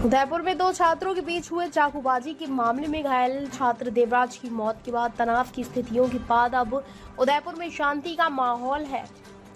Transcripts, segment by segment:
उदयपुर में दो छात्रों के बीच हुए चाकूबाजी के मामले में घायल छात्र देवराज की मौत के बाद तनाव की स्थितियों के बाद अब उदयपुर में शांति का माहौल है।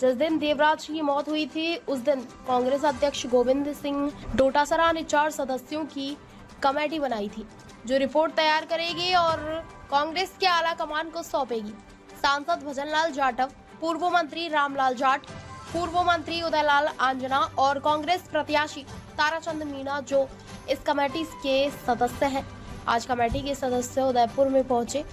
जिस दिन देवराज की मौत हुई थी उस दिन कांग्रेस अध्यक्ष गोविंद सिंह डोटासरा ने 4 सदस्यों की कमेटी बनाई थी जो रिपोर्ट तैयार करेगी और कांग्रेस के आला कमान को सौंपेगी। सांसद भजनलाल जाटव, पूर्व मंत्री रामलाल जाट, पूर्व मंत्री उदयलाल आंजना और कांग्रेस प्रत्याशी ताराचंद मीणा जो इस कमेटी के सदस्य हैं, आज कमेटी के सदस्य उदयपुर में पहुंचे,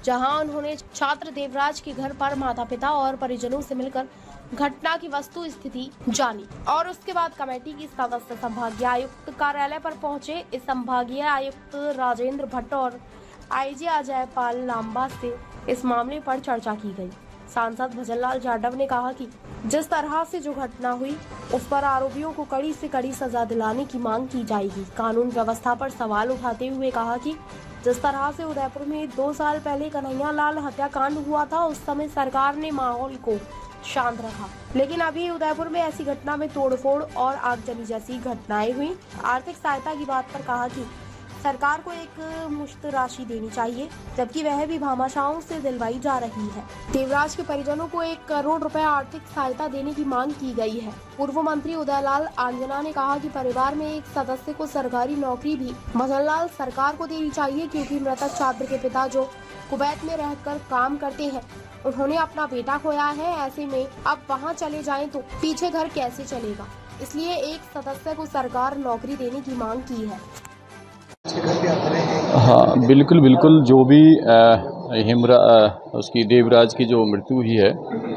जहां उन्होंने छात्र देवराज के घर पर माता पिता और परिजनों से मिलकर घटना की वस्तु स्थिति जानी और उसके बाद कमेटी की सदस्य संभागीय आयुक्त कार्यालय पर पहुंचे। इस संभागीय आयुक्त राजेंद्र भट्ट और आईजी अजय पाल लांबा से इस मामले पर चर्चा की गई। सांसद भजनलाल जाटव ने कहा कि जिस तरह से जो घटना हुई उस पर आरोपियों को कड़ी से कड़ी सजा दिलाने की मांग की जाएगी। कानून व्यवस्था पर सवाल उठाते हुए कहा कि जिस तरह से उदयपुर में 2 साल पहले कन्हैया लाल हत्याकांड हुआ था, उस समय सरकार ने माहौल को शांत रखा, लेकिन अभी उदयपुर में ऐसी घटना में तोड़फोड़ और आगजनी जैसी घटनाएं हुई। आर्थिक सहायता की बात पर कहा कि सरकार को एक मुश्त राशि देनी चाहिए, जबकि वह भी भामाशाहों से दिलवाई जा रही है। देवराज के परिजनों को 1 करोड़ रुपए आर्थिक सहायता देने की मांग की गई है। पूर्व मंत्री उदयलाल आंजना ने कहा कि परिवार में एक सदस्य को सरकारी नौकरी भी भजनलाल सरकार को देनी चाहिए, क्योंकि मृतक छात्र के पिता जो कुवैत में रहकर काम करते हैं, उन्होंने अपना बेटा खोया है। ऐसे में अब वहाँ चले जाएं तो पीछे घर कैसे चलेगा, इसलिए एक सदस्य को सरकार नौकरी देने की मांग की है। हाँ, बिल्कुल जो भी उसकी देवराज की जो मृत्यु हुई है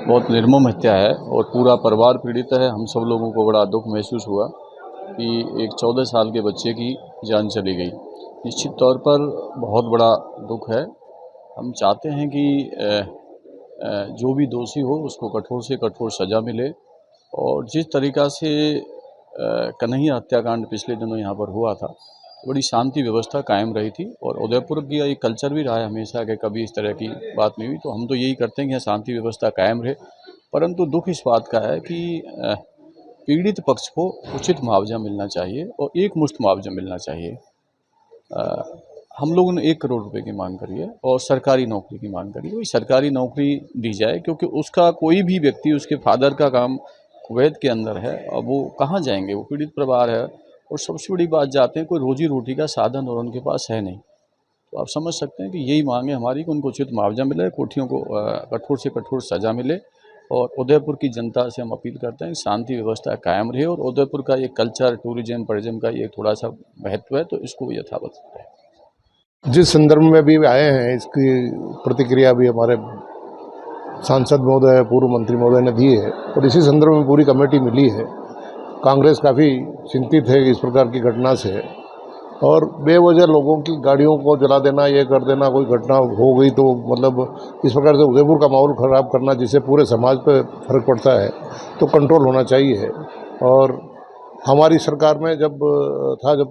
बहुत निर्मम हत्या है और पूरा परिवार पीड़ित है। हम सब लोगों को बड़ा दुख महसूस हुआ कि एक 14 साल के बच्चे की जान चली गई। निश्चित तौर पर बहुत बड़ा दुख है। हम चाहते हैं कि जो भी दोषी हो उसको कठोर से कठोर सज़ा मिले और जिस तरीक़ा से कन्हैया हत्याकांड पिछले दिनों यहाँ पर हुआ था, बड़ी शांति व्यवस्था कायम रही थी और उदयपुर की ये कल्चर भी रहा है हमेशा कि कभी इस तरह की बात नहीं हुई। तो हम तो यही करते हैं कि शांति व्यवस्था कायम रहे, परंतु दुख इस बात का है कि पीड़ित पक्ष को उचित मुआवजा मिलना चाहिए और एक मुश्त मुआवजा मिलना चाहिए। हम लोगों ने 1 करोड़ रुपए की मांग करी है और सरकारी नौकरी की मांग करी है। वही सरकारी नौकरी दी जाए, क्योंकि उसका कोई भी व्यक्ति, उसके फादर का काम कुवैत के अंदर है, अब वो कहाँ जाएंगे, वो पीड़ित परिवार है और सबसे बड़ी बात, जाते हैं कोई रोजी रोटी का साधन और उनके पास है नहीं। तो आप समझ सकते हैं कि यही मांग है हमारी कि उनको उचित मुआवजा मिले, कोठियों को कठोर से कठोर सज़ा मिले और उदयपुर की जनता से हम अपील करते हैं शांति व्यवस्था कायम रहे और उदयपुर का ये कल्चर, टूरिज्म, पर्यटन का ये थोड़ा सा महत्व है, तो इसको यथावत रहे। जिस संदर्भ में भी आए हैं, इसकी प्रतिक्रिया भी हमारे सांसद महोदय, पूर्व मंत्री महोदय ने दी है और इसी संदर्भ में पूरी कमेटी मिली है। कांग्रेस काफ़ी चिंतित है इस प्रकार की घटना से और बेवजह लोगों की गाड़ियों को जला देना, ये कर देना, कोई घटना हो गई तो मतलब इस प्रकार से उदयपुर का माहौल ख़राब करना, जिससे पूरे समाज पर फर्क पड़ता है, तो कंट्रोल होना चाहिए। और हमारी सरकार में जब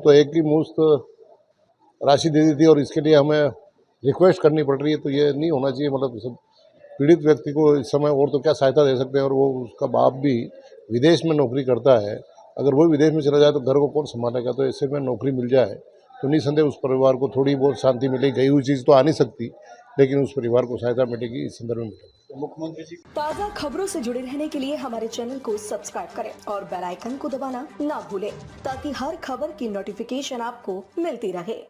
तो एक ही मुश्त राशि दे दी थी और इसके लिए हमें रिक्वेस्ट करनी पड़ रही है, तो ये नहीं होना चाहिए। मतलब सब पीड़ित व्यक्ति को इस समय और तो क्या सहायता दे सकते हैं, और वो उसका बाप भी विदेश में नौकरी करता है, अगर वो विदेश में चला जाए तो घर को कौन संभालेगा। तो ऐसे में नौकरी मिल जाए तो निसंदेह उस परिवार को थोड़ी बहुत शांति मिलेगी। गई हुई चीज़ तो आ नहीं सकती, लेकिन उस परिवार को सहायता मिलेगी, इस संदर्भ में मिलेगी। मुख्यमंत्री जी, ताज़ा खबरों से जुड़े रहने के लिए हमारे चैनल को सब्सक्राइब करें और बेल आइकन को दबाना ना भूलें, ताकि हर खबर की नोटिफिकेशन आपको मिलती रहे।